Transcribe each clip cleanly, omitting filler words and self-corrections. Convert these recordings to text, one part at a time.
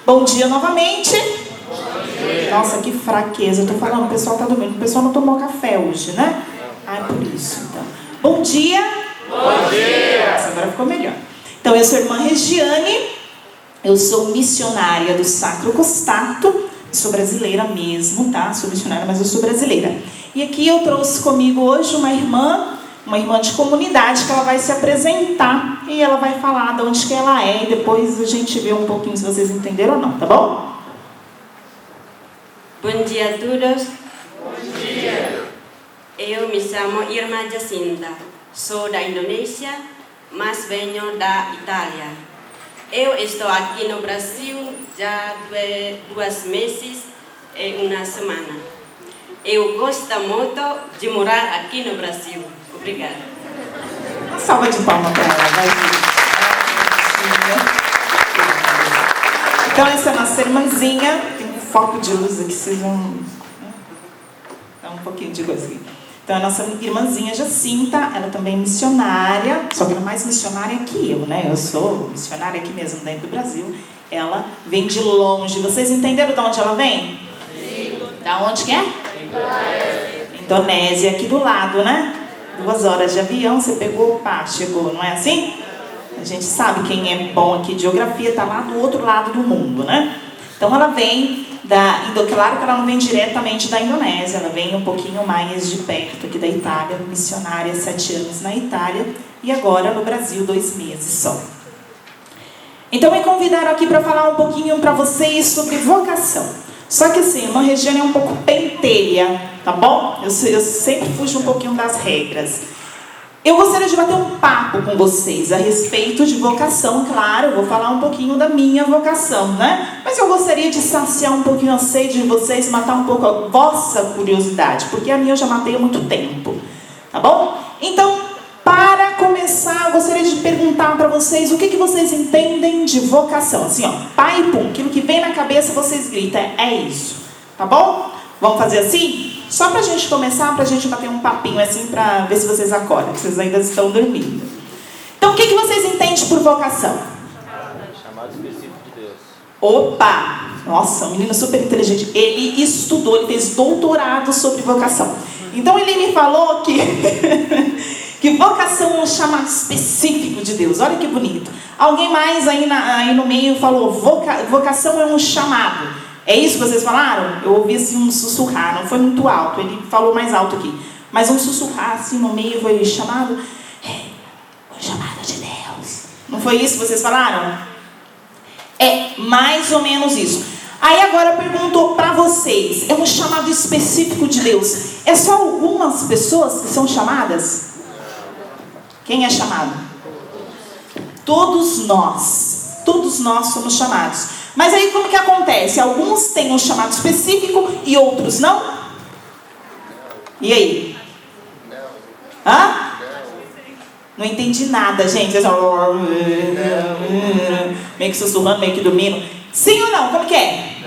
Bom dia novamente. Bom dia. Nossa, que fraqueza. Eu tô falando, o pessoal tá dormindo. O pessoal não tomou café hoje, né? Ah, é por isso, então. Bom dia. Bom dia. Nossa, agora ficou melhor. Então, eu sou a irmã Regiane. Eu sou missionária do Sacro Costato. Sou brasileira mesmo, tá? Sou missionária, mas eu sou brasileira. E aqui eu trouxe comigo hoje uma irmã de comunidade, que ela vai se apresentar e ela vai falar de onde que ela é, e depois a gente vê um pouquinho se vocês entenderam ou não, tá bom? Bom dia a todos. Bom dia. Eu me chamo Irma Jacinta. Sou da Indonésia, mas venho da Itália. Eu estou aqui no Brasil já 2 meses e 1 semana. Eu gosto muito de morar aqui no Brasil. Obrigada. Uma salva de palmas para ela, vai vir. Então, essa é a nossa irmãzinha. Tem um foco de luz aqui, vocês vão dar um pouquinho de coisa aqui. Então, a nossa irmãzinha Jacinta, ela também é missionária, só que ela é mais missionária que eu, né? Eu sou missionária aqui mesmo, dentro do Brasil. Ela vem de longe. Vocês entenderam de onde ela vem? Sim. Da onde que é? Indonésia, aqui do lado, né? 2 horas de avião, você pegou, pá, chegou, não é assim? A gente sabe quem é bom aqui de geografia, tá lá do outro lado do mundo, né? Então ela vem claro que ela não vem diretamente da Indonésia, ela vem um pouquinho mais de perto aqui da Itália, missionária, 7 anos na Itália, e agora no Brasil 2 meses só. Então me convidaram aqui para falar um pouquinho para vocês sobre vocação. Só que assim, uma região é um pouco pentelha, tá bom? Eu sempre fujo um pouquinho das regras. Eu gostaria de bater um papo com vocês a respeito de vocação, claro, eu vou falar um pouquinho da minha vocação, né? Mas eu gostaria de saciar um pouquinho a sede de vocês, matar um pouco a vossa curiosidade, porque a minha eu já matei há muito tempo, tá bom? Então, para começar, eu gostaria de perguntar para vocês o que vocês entendem de vocação. Assim, ó, pai e pum, aquilo que vem na cabeça vocês gritam, é isso, tá bom? Vamos fazer assim? Só pra gente começar, pra gente bater um papinho assim, pra ver se vocês acordam, que vocês ainda estão dormindo. Então, o que vocês entendem por vocação? Chamado específico de Deus. Opa! Nossa, um menino super inteligente. Ele estudou, ele fez doutorado sobre vocação. Então, ele me falou que... que vocação é um chamado específico de Deus. Olha que bonito. Alguém mais aí no meio falou, vocação é um chamado. É isso que vocês falaram? Eu ouvi assim um sussurrar, não foi muito alto, ele falou mais alto aqui. Mas um sussurrar assim no meio foi chamado, o chamado de Deus. Não foi isso que vocês falaram? É mais ou menos isso. Aí agora eu pergunto para vocês, é um chamado específico de Deus. É só algumas pessoas que são chamadas? Quem é chamado? Todos nós somos chamados. Mas aí como que acontece? Alguns têm um chamado específico e outros não? E aí? Hã? Não entendi nada, gente. Meio que sussurrando, meio que dormindo. Sim ou não? Como que é?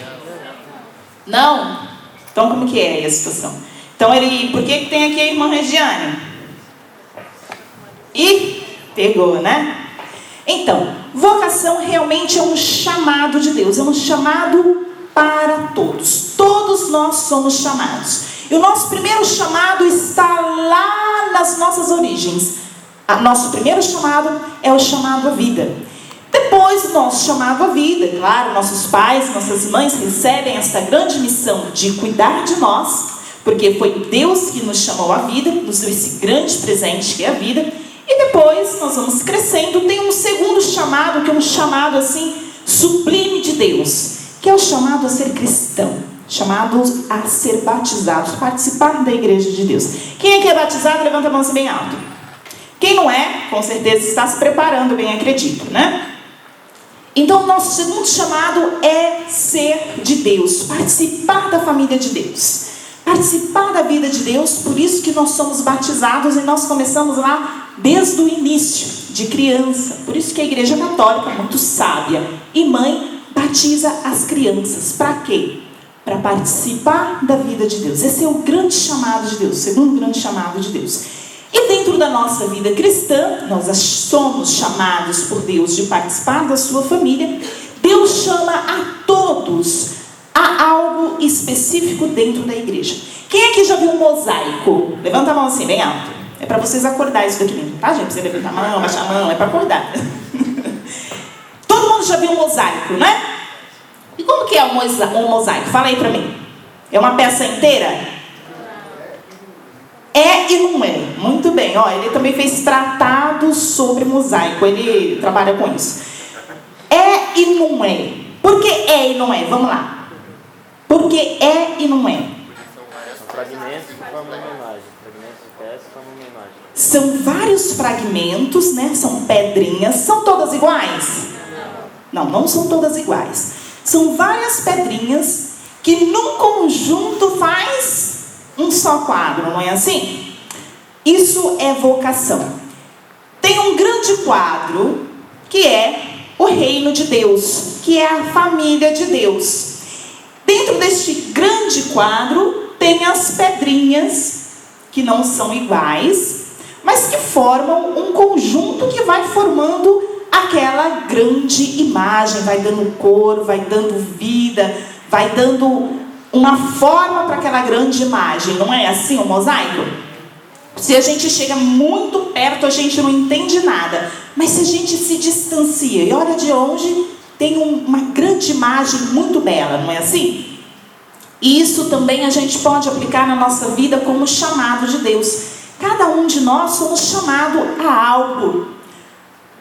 Não? Então como que é aí a situação? Então por que tem aqui a irmã Regiane? E pegou, né? Então, vocação realmente é um chamado de Deus, é um chamado para todos. Todos nós somos chamados. E o nosso primeiro chamado está lá nas nossas origens. Nosso primeiro chamado é o chamado à vida. Depois do nosso chamado à vida, claro, nossos pais, nossas mães recebem esta grande missão de cuidar de nós, porque foi Deus que nos chamou à vida, nos deu esse grande presente que é a vida. E depois nós vamos crescendo, tem um segundo chamado, que é um chamado assim, sublime de Deus, que é o chamado a ser cristão, chamado a ser batizado, participar da igreja de Deus. Quem é que é batizado? Levanta a mão assim bem alto. Quem não é, com certeza está se preparando bem, acredito, né? Então o nosso segundo chamado é ser de Deus, participar da família de Deus. Participar da vida de Deus, por isso que nós somos batizados e nós começamos lá desde o início, de criança. Por isso que a Igreja Católica, muito sábia e mãe, batiza as crianças. Para quê? Para participar da vida de Deus. Esse é o grande chamado de Deus, o segundo grande chamado de Deus. E dentro da nossa vida cristã, nós somos chamados por Deus de participar da sua família. Deus chama a todos específico dentro da igreja. Quem aqui já viu um mosaico? Levanta a mão assim, bem alto. É para vocês acordar isso daqui mesmo, tá, gente? Você levantar a mão, baixar a mão, é para acordar. Todo mundo já viu um mosaico, né? E como que é um mosaico? Fala aí para mim. É uma peça inteira? É e não é. Muito bem. Ó, ele também fez tratados sobre mosaico. Ele trabalha com isso. É e não é. Por que é e não é? Vamos lá. Por que é e não é? São fragmentos que formam uma imagem. Fragmentos de peças formam uma imagem. São vários fragmentos, né? São pedrinhas. São todas iguais? Não são todas iguais. São várias pedrinhas que num conjunto faz um só quadro, não é assim? Isso é vocação. Tem um grande quadro que é o reino de Deus, que é a família de Deus. Dentro deste grande quadro tem as pedrinhas que não são iguais, mas que formam um conjunto que vai formando aquela grande imagem, vai dando cor, vai dando vida, vai dando uma forma para aquela grande imagem. Não é assim o mosaico? Se a gente chega muito perto, a gente não entende nada. Mas se a gente se distancia e olha de longe, tem uma grande imagem muito bela, não é assim? E isso também a gente pode aplicar na nossa vida como chamado de Deus. Cada um de nós somos chamados a algo,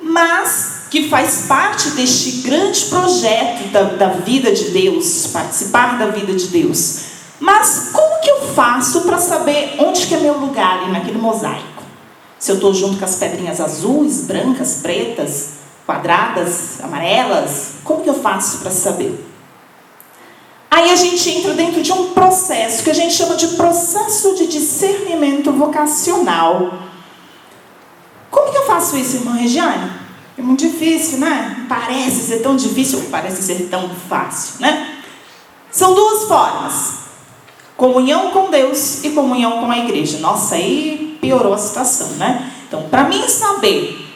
mas que faz parte deste grande projeto da vida de Deus, participar da vida de Deus. Mas como que eu faço para saber onde que é meu lugar ali naquele mosaico? Se eu estou junto com as pedrinhas azuis, brancas, pretas, quadradas, amarelas, como que eu faço para saber? Aí a gente entra dentro de um processo que a gente chama de processo de discernimento vocacional. Como que eu faço isso, irmã Regiane? É muito difícil, né? Parece ser tão difícil, ou parece ser tão fácil, né? São duas formas. Comunhão com Deus e comunhão com a igreja. Nossa, aí piorou a situação, né? Então, para mim saber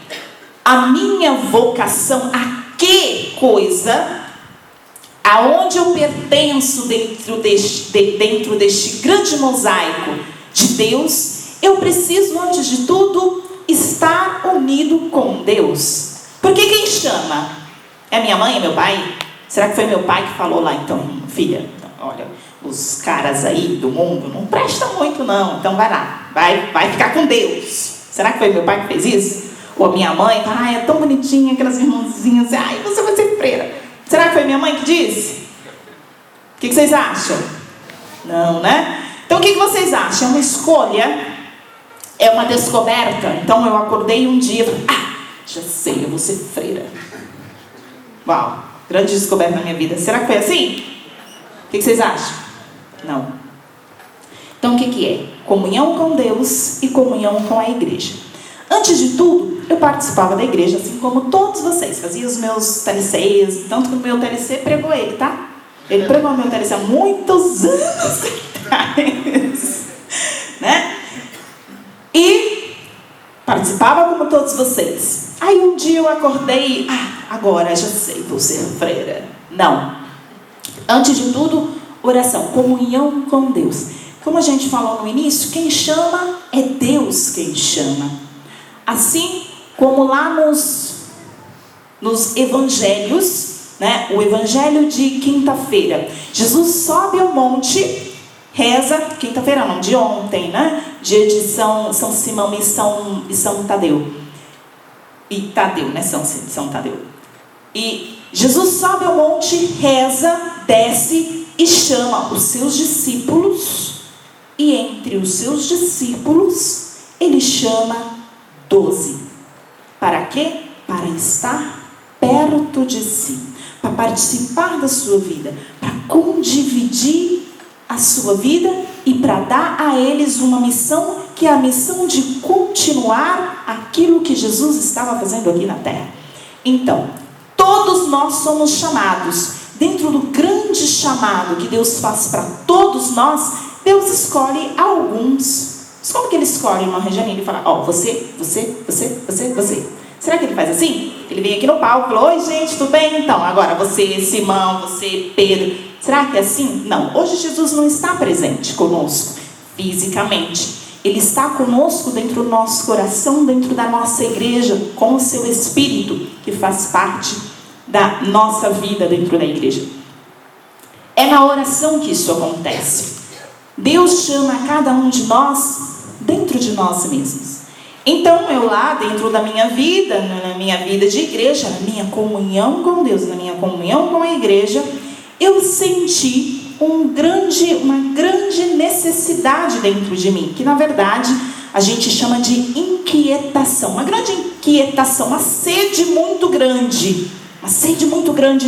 a minha vocação, a que coisa, aonde eu pertenço dentro deste grande mosaico de Deus, eu preciso, antes de tudo, estar unido com Deus. Porque quem chama? É minha mãe, é meu pai? Será que foi meu pai que falou lá, então, filha, olha, os caras aí do mundo não prestam muito não, então vai lá, vai ficar com Deus. Será que foi meu pai que fez isso? Ou a minha mãe, é tão bonitinha, aquelas irmãzinhas, ai, você vai ser freira. Será que foi minha mãe que disse? O que vocês acham? Não, né? Então o que vocês acham? É uma escolha? É uma descoberta? Então eu acordei um dia e falei, já sei, eu vou ser freira. Uau, grande descoberta na minha vida. Será que foi assim? O que vocês acham? Não. Então o que é? Comunhão com Deus e comunhão com a igreja. Antes de tudo, eu participava da igreja, assim como todos vocês. Fazia os meus TLCs, tanto que o meu TLC pregou ele, tá? Ele pregou o meu TLC há muitos anos atrás. Né? E participava como todos vocês. Aí um dia eu acordei, agora já sei, vou ser freira. Não. Antes de tudo, oração, comunhão com Deus. Como a gente falou no início, quem chama é Deus quem chama. Assim como lá nos evangelhos, né? O evangelho de quinta-feira, Jesus sobe ao monte, reza, quinta-feira não, de ontem, né? Dia de São Simão e São Tadeu. E Tadeu, né? São Tadeu. E Jesus sobe ao monte, reza, desce e chama os seus discípulos. E entre os seus discípulos, ele chama 12. Para quê? Para estar perto de si. Para participar da sua vida. Para condividir a sua vida e para dar a eles uma missão, que é a missão de continuar aquilo que Jesus estava fazendo aqui na terra. Então, todos nós somos chamados. Dentro do grande chamado que Deus faz para todos nós, Deus escolhe alguns. Como que ele escolhe, irmã Regiane? Ele fala, você. Será que ele faz assim? Ele vem aqui no palco e fala: oi gente, tudo bem? Então, agora você, Simão, você, Pedro. Será que é assim? Não. Hoje Jesus não está presente conosco fisicamente. Ele está conosco dentro do nosso coração, dentro da nossa igreja, com o seu Espírito, que faz parte da nossa vida dentro da igreja. É na oração que isso acontece. Deus chama cada um de nós dentro de nós mesmos. Então eu lá dentro da minha vida, na minha vida de igreja, na minha comunhão com Deus, na minha comunhão com a igreja, eu senti uma grande necessidade dentro de mim, que na verdade a gente chama de inquietação, uma grande inquietação, uma sede muito grande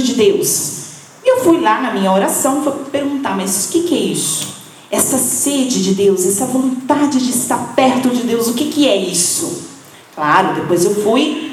de Deus. E eu fui lá na minha oração e fui perguntar: mas o que é isso? Essa sede de Deus, essa vontade de estar perto de Deus, o que é isso? Claro, depois eu fui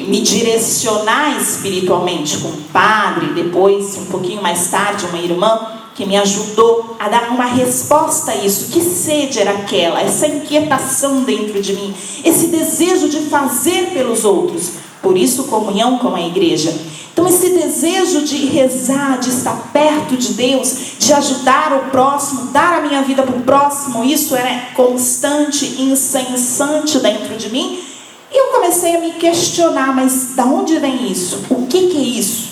me direcionar espiritualmente com um padre, depois, um pouquinho mais tarde, uma irmã que me ajudou a dar uma resposta a isso. Que sede era aquela? Essa inquietação dentro de mim, esse desejo de fazer pelos outros. Por isso, comunhão com a igreja. Então, esse desejo de rezar, de estar perto de Deus, de ajudar o próximo, dar a minha vida para o próximo, isso era constante, incessante dentro de mim. E eu comecei a me questionar: mas de onde vem isso? O que é isso?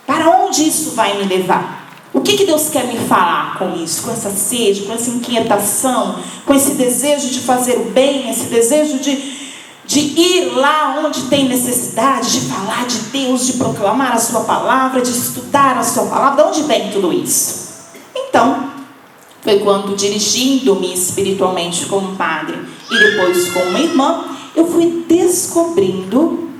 Para onde isso vai me levar? O que Deus quer me falar com isso? Com essa sede, com essa inquietação, com esse desejo de fazer o bem, esse desejo de ir lá onde tem necessidade, de falar de Deus, de proclamar a sua palavra, de estudar a sua palavra. De onde vem tudo isso? Então, foi quando, dirigindo-me espiritualmente com um padre e depois com uma irmã, eu fui descobrindo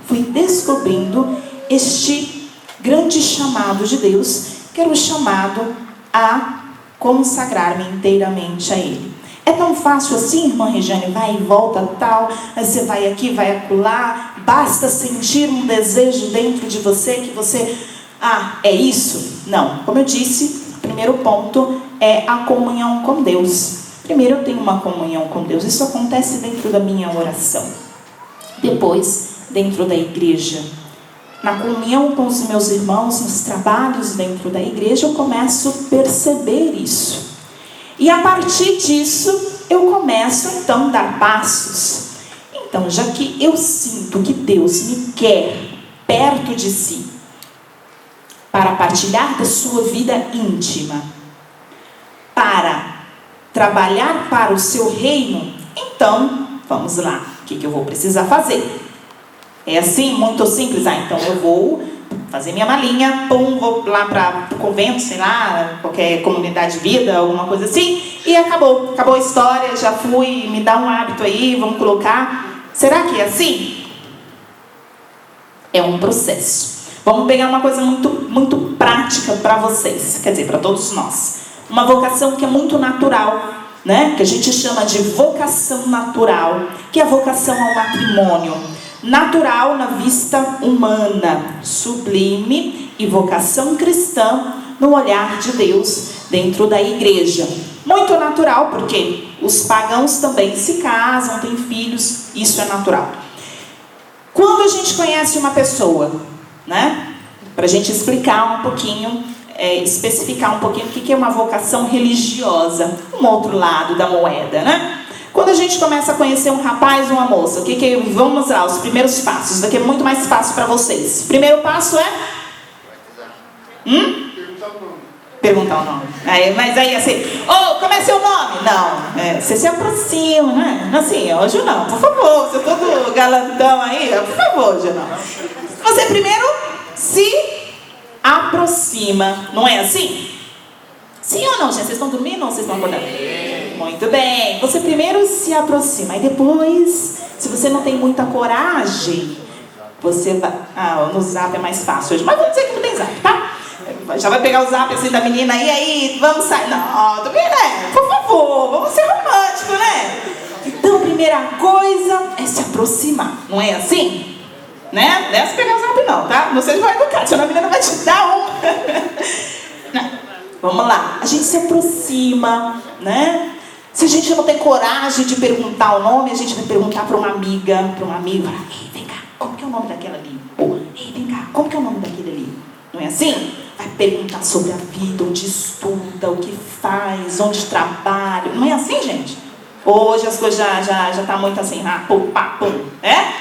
este grande chamado de Deus, que era o chamado a consagrar-me inteiramente a Ele. É tão fácil assim, irmã Regiane? Vai e volta tal, aí você vai aqui, vai acolá, basta sentir um desejo dentro de você que você... é isso? Não. Como eu disse, o primeiro ponto é a comunhão com Deus. Primeiro eu tenho uma comunhão com Deus. Isso acontece dentro da minha oração. Depois, dentro da igreja. Na comunhão com os meus irmãos, nos trabalhos dentro da igreja, eu começo a perceber isso. E a partir disso, eu começo então a dar passos. Então, já que eu sinto que Deus me quer perto de si, para partilhar da sua vida íntima, para trabalhar para o seu reino, então, vamos lá, o que eu vou precisar fazer? É assim, muito simples. Então eu vou fazer minha malinha, vou lá para o convento, sei lá, qualquer comunidade de vida, alguma coisa assim, e acabou a história, já fui, me dá um hábito aí, vamos colocar. Será que é assim? É um processo. Vamos pegar uma coisa muito prática para vocês, quer dizer, para todos nós. Uma vocação que é muito natural, né? Que a gente chama de vocação natural, que é a vocação ao matrimônio. Natural na vista humana, sublime e vocação cristã no olhar de Deus dentro da igreja. Muito natural, porque os pagãos também se casam, têm filhos, isso é natural. Quando a gente conhece uma pessoa, né? Para a gente explicar um pouquinho, especificar um pouquinho o que é uma vocação religiosa, um outro lado da moeda, né? Quando a gente começa a conhecer um rapaz ou uma moça, vamos lá, os primeiros passos, daqui é muito mais fácil para vocês. Primeiro passo é? Perguntar o nome. Mas aí assim, como é seu nome? Não, você se aproxima, né? Assim, hoje não, por favor, você todo galantão aí, por favor, hoje não. Você primeiro se aproxima, não é assim? Sim ou não, gente? Vocês estão dormindo ou vocês estão acordando? Muito bem. Você primeiro se aproxima. E depois, se você não tem muita coragem, você vai... no zap é mais fácil hoje. Mas vamos dizer que não tem zap, tá? Já vai pegar o zap assim da menina. E aí, vamos sair? Não, também, né? Por favor, vamos ser românticos, né? Então, a primeira coisa é se aproximar. Não é assim? Né? Não é se pegar o zap não, tá? Não seja mal educado, senão a menina vai te dar um... Não. Vamos lá, a gente se aproxima, né? Se a gente não tem coragem de perguntar o nome, a gente vai perguntar para uma amiga, para um amigo, falar, ei, vem cá, como que é o nome daquela ali? Ou, ei, vem cá, como que é o nome daquele ali? Não é assim? Vai perguntar sobre a vida, onde estuda, o que faz, onde trabalha. Não é assim, gente? Hoje as coisas já tá muito assim, pum, né?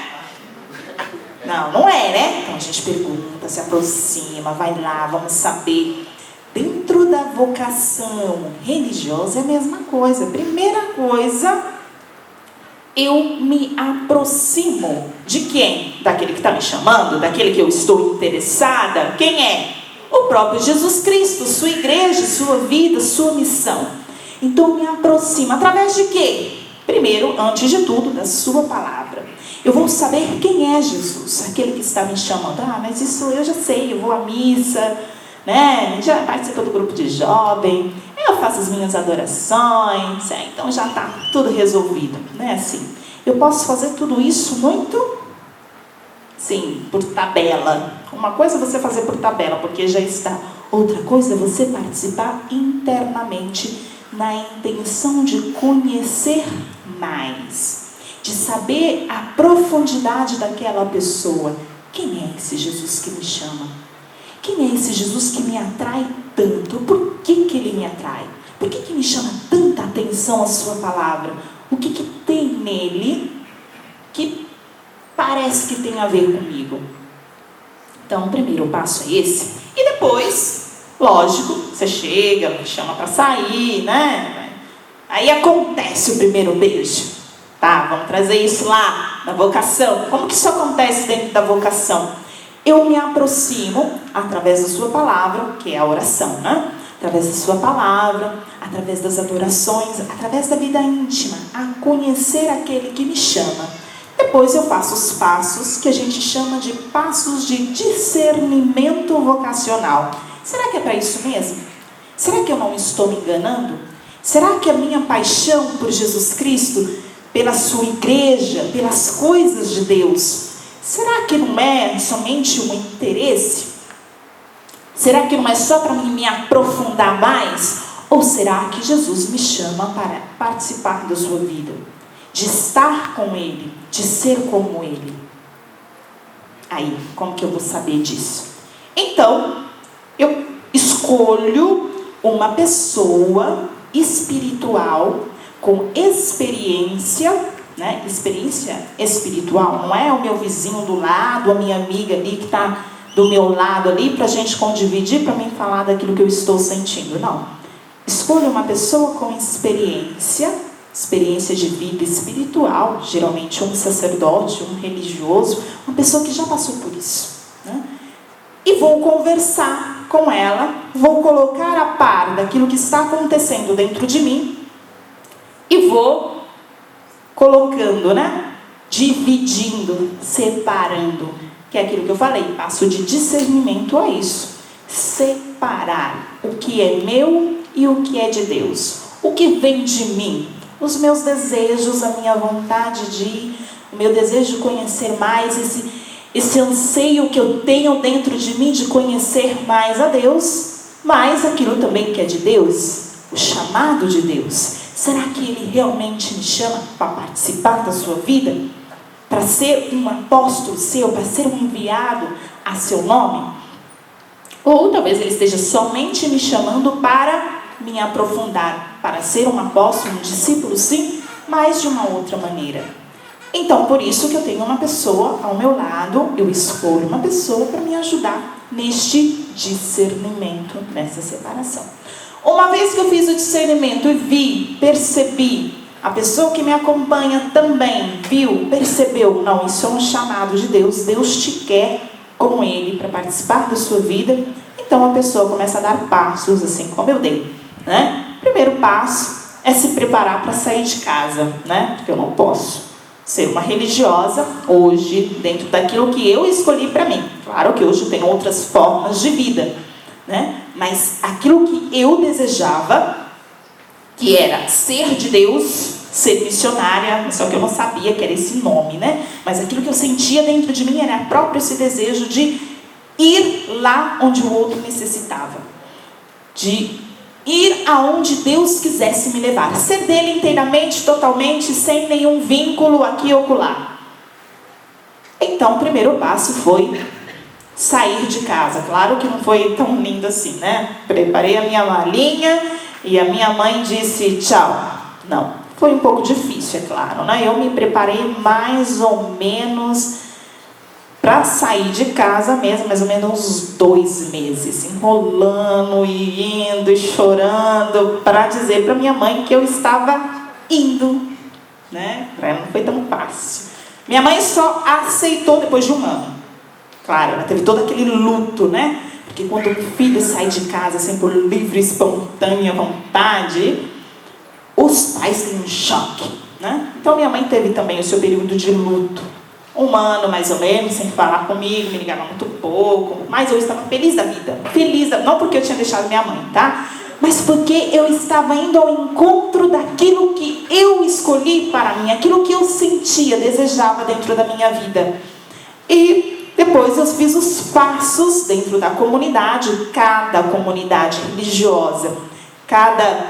Não é, né? Então a gente pergunta, se aproxima, vai lá, vamos saber. Dentro da vocação religiosa é a mesma coisa. Primeira coisa, eu me aproximo de quem? Daquele que está me chamando, daquele que eu estou interessada. Quem é? O próprio Jesus Cristo, sua igreja, sua vida, sua missão. Então me aproximo. Através de quê? Primeiro, antes de tudo, da sua palavra. Eu vou saber quem é Jesus, aquele que está me chamando. Mas isso eu já sei, eu vou à missa, né? Já participo do grupo de jovem, eu faço as minhas adorações, então já está tudo resolvido, né? Assim, eu posso fazer tudo isso muito, sim, por tabela. Uma coisa é você fazer por tabela, porque já está. Outra coisa é você participar internamente, na intenção de conhecer mais, de saber a profundidade daquela pessoa. Quem é esse Jesus que me chama? Quem é esse Jesus que me atrai tanto? Por que ele me atrai? Por que me chama tanta atenção a sua palavra? O que tem nele que parece que tem a ver comigo? Então, o primeiro passo é esse. E depois, lógico, você chega, chama para sair, né? Aí acontece o primeiro beijo. Tá, vamos trazer isso lá na vocação. Como que isso acontece dentro da vocação? Eu me aproximo através da sua palavra, que é a oração, né? Através da sua palavra, através das adorações, através da vida íntima, a conhecer aquele que me chama. Depois eu faço os passos que a gente chama de passos de discernimento vocacional. Será que é para isso mesmo? Será que eu não estou me enganando? Será que a minha paixão por Jesus Cristo, pela sua igreja, pelas coisas de Deus, será que não é somente um interesse? Será que não é só para me aprofundar mais? Ou será que Jesus me chama para participar da sua vida? De estar com Ele, de ser como Ele? Aí, como que eu vou saber disso? Então, eu escolho uma pessoa espiritual, com experiência, né? Experiência espiritual, não é o meu vizinho do lado, a minha amiga ali que está do meu lado ali, para a gente condividir, para mim falar daquilo que eu estou sentindo. Não. Escolha uma pessoa com experiência de vida espiritual, geralmente um sacerdote, um religioso, uma pessoa que já passou por isso, né? E vou conversar com ela, vou colocar a par daquilo que está acontecendo dentro de mim, e vou colocando, né? Dividindo, separando, que é aquilo que eu falei, passo de discernimento a isso. Separar o que é meu e o que é de Deus. O que vem de mim, os meus desejos, a minha vontade de ir, o meu desejo de conhecer mais, esse anseio que eu tenho dentro de mim de conhecer mais a Deus, mais aquilo também que é de Deus, o chamado de Deus. Será que Ele realmente me chama para participar da sua vida? Para ser um apóstolo seu, para ser um enviado a seu nome? Ou talvez Ele esteja somente me chamando para me aprofundar, para ser um apóstolo, um discípulo, sim, mas de uma outra maneira. Então, por isso que eu tenho uma pessoa ao meu lado, eu escolho uma pessoa para me ajudar neste discernimento, nessa separação. Uma vez que eu fiz o discernimento e percebi, a pessoa que me acompanha também viu, percebeu, não, isso é um chamado de Deus, Deus te quer com Ele para participar da sua vida, então a pessoa começa a dar passos assim como eu dei, né? Primeiro passo é se preparar para sair de casa, né? Porque eu não posso ser uma religiosa hoje, dentro daquilo que eu escolhi para mim. Claro que hoje eu tenho outras formas de vida, né? Mas aquilo que eu desejava, que era ser de Deus, ser missionária, só que eu não sabia que era esse nome, né? Mas aquilo que eu sentia dentro de mim era próprio esse desejo de ir lá onde o outro necessitava, de ir aonde Deus quisesse me levar. Ser dele inteiramente, totalmente, sem nenhum vínculo aqui ou acolá. Então, o primeiro passo foi sair de casa. Claro que não foi tão lindo assim, né? Preparei a minha malinha e a minha mãe disse tchau. Não, foi um pouco difícil, é claro, né? Eu me preparei mais ou menos para sair de casa mesmo, mais ou menos uns 2 meses, enrolando e indo e chorando para dizer para minha mãe que eu estava indo, né? Para ela não foi tão fácil. Minha mãe só aceitou depois de 1 ano. Claro, ela teve todo aquele luto, né? Porque quando o filho sai de casa assim por livre, espontânea vontade, os pais têm um choque, né? Então minha mãe teve também o seu período de luto. 1 ano mais ou menos, sem falar comigo, me ligava muito pouco, mas eu estava feliz da vida. Não porque eu tinha deixado minha mãe, tá? Mas porque eu estava indo ao encontro daquilo que eu escolhi para mim, aquilo que eu sentia, desejava dentro da minha vida. E depois eu fiz os passos dentro da comunidade, cada comunidade religiosa, cada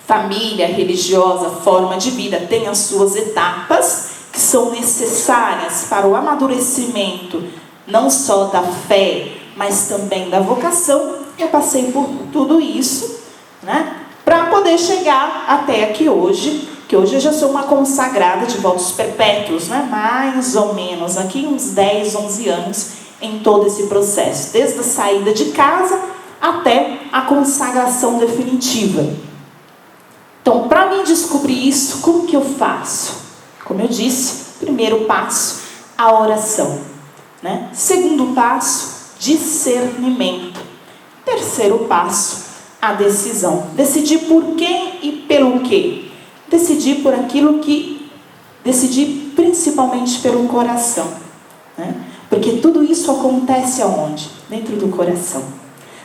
família religiosa, forma de vida, tem as suas etapas que são necessárias para o amadurecimento, não só da fé, mas também da vocação. Eu passei por tudo isso, né, para poder chegar até aqui hoje, que hoje eu já sou uma consagrada de votos perpétuos, né, mais ou menos, aqui uns 10, 11 anos em todo esse processo, desde a saída de casa até a consagração definitiva. Então, para mim descobrir isso, como que eu faço? Como eu disse, primeiro passo, a oração, né? Segundo passo, discernimento. Terceiro passo, a decisão. Decidir por quem e pelo quê. Decidir por aquilo que... Decidir principalmente pelo coração, né? Porque tudo isso acontece aonde? Dentro do coração.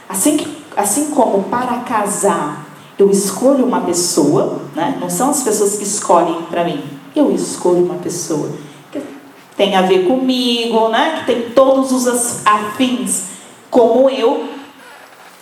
Assim como para casar eu escolho uma pessoa, né? Não são as pessoas que escolhem para mim. Eu escolho uma pessoa que tem a ver comigo, né? Que tem todos os afins como eu.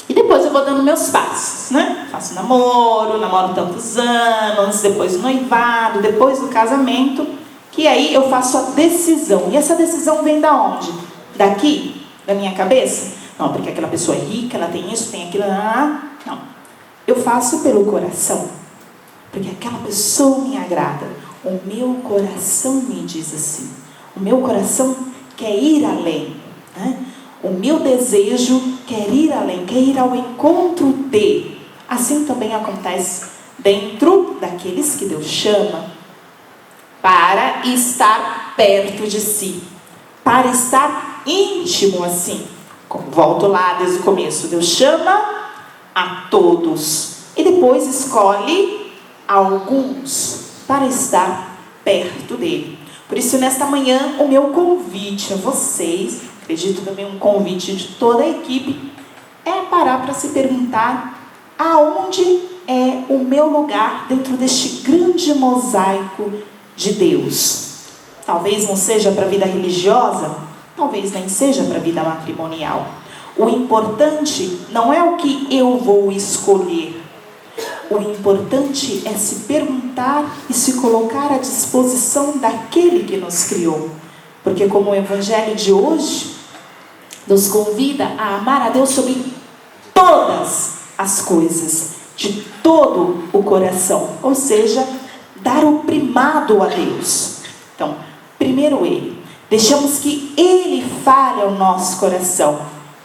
E depois eu vou dando meus passos, né? Faço namoro tantos anos, depois o noivado, depois do casamento, que aí eu faço a decisão. E essa decisão vem da onde? Daqui? Da minha cabeça? Não, porque aquela pessoa é rica, ela tem isso, tem aquilo. Não. Eu faço pelo coração, porque aquela pessoa me agrada. O meu coração me diz assim. O meu coração quer ir além, né? O meu desejo quer ir além, quer ir ao encontro de. Assim também acontece dentro daqueles que Deus chama para estar perto de si, para estar íntimo assim. Volto lá desde o começo. Deus chama a todos e depois escolhe alguns para estar perto dele. Por isso, nesta manhã, o meu convite a vocês, acredito também um convite de toda a equipe, é parar para se perguntar aonde é o meu lugar dentro deste grande mosaico de Deus. Talvez não seja para a vida religiosa, talvez nem seja para a vida matrimonial. O importante não é o que eu vou escolher. O importante é se perguntar e se colocar à disposição daquele que nos criou. Porque como o Evangelho de hoje nos convida a amar a Deus sobre todas as coisas, de todo o coração. Ou seja, dar o primado a Deus. Então, primeiro Ele. Deixamos que Ele fale ao nosso coração.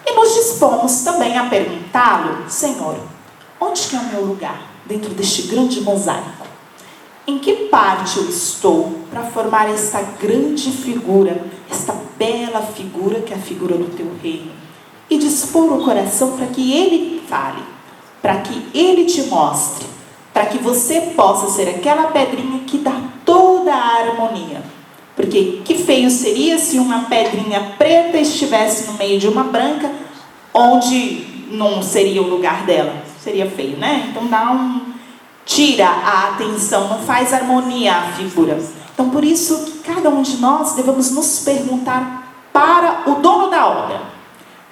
E nos dispomos também a perguntá-lo: Senhor, onde que é o meu lugar dentro deste grande mosaico? Em que parte eu estou para formar esta grande figura, esta bela figura que é a figura do teu reino? E dispor o coração para que Ele fale, para que Ele te mostre, para que você possa ser aquela pedrinha que dá toda a harmonia. Porque que feio seria se uma pedrinha preta estivesse no meio de uma branca, onde não seria o lugar dela. Seria feio, né? Então tira a atenção, não faz harmonia à figura. Então por isso que cada um de nós devemos nos perguntar para o dono da obra: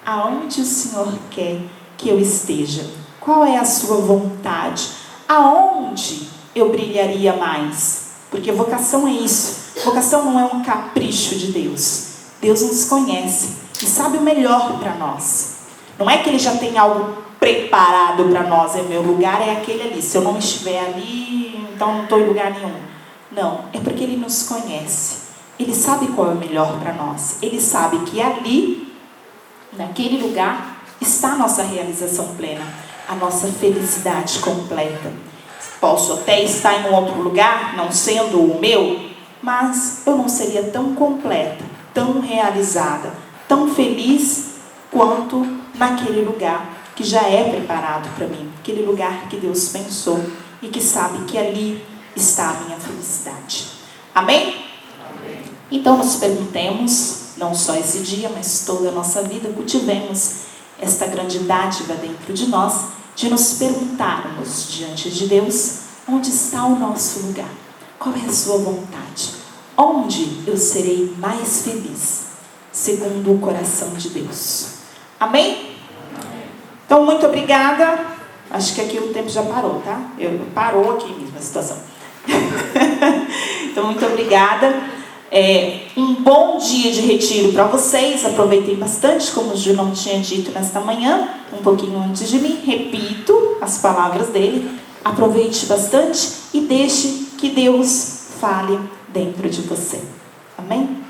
aonde o Senhor quer que eu esteja? Qual é a sua vontade? Aonde eu brilharia mais? Porque vocação é isso. Vocação não é um capricho de Deus. Deus nos conhece e sabe o melhor para nós. Não é que Ele já tem algo preparado para nós. Meu lugar é aquele ali. Se eu não estiver ali, então não estou em lugar nenhum. Não, é porque Ele nos conhece. Ele sabe qual é o melhor para nós. Ele sabe que ali, naquele lugar, está a nossa realização plena, a nossa felicidade completa. Posso até estar em um outro lugar, não sendo o meu, mas eu não seria tão completa, tão realizada, tão feliz quanto naquele lugar que já é preparado para mim, aquele lugar que Deus pensou e que sabe que ali está a minha felicidade. Amém? Amém. Então nos perguntemos, não só esse dia, mas toda a nossa vida, cultivemos esta grande dádiva dentro de nós, de nos perguntarmos diante de Deus, onde está o nosso lugar? Qual é a sua vontade? Onde eu serei mais feliz, segundo o coração de Deus? Amém? Então, muito obrigada. Acho que aqui o tempo já parou, tá? Parou aqui mesmo a situação. Então, muito obrigada. Um bom dia de retiro para vocês. Aproveitem bastante, como o Junão tinha dito nesta manhã, um pouquinho antes de mim. Repito as palavras dele. Aproveite bastante e deixe que Deus fale dentro de você. Amém?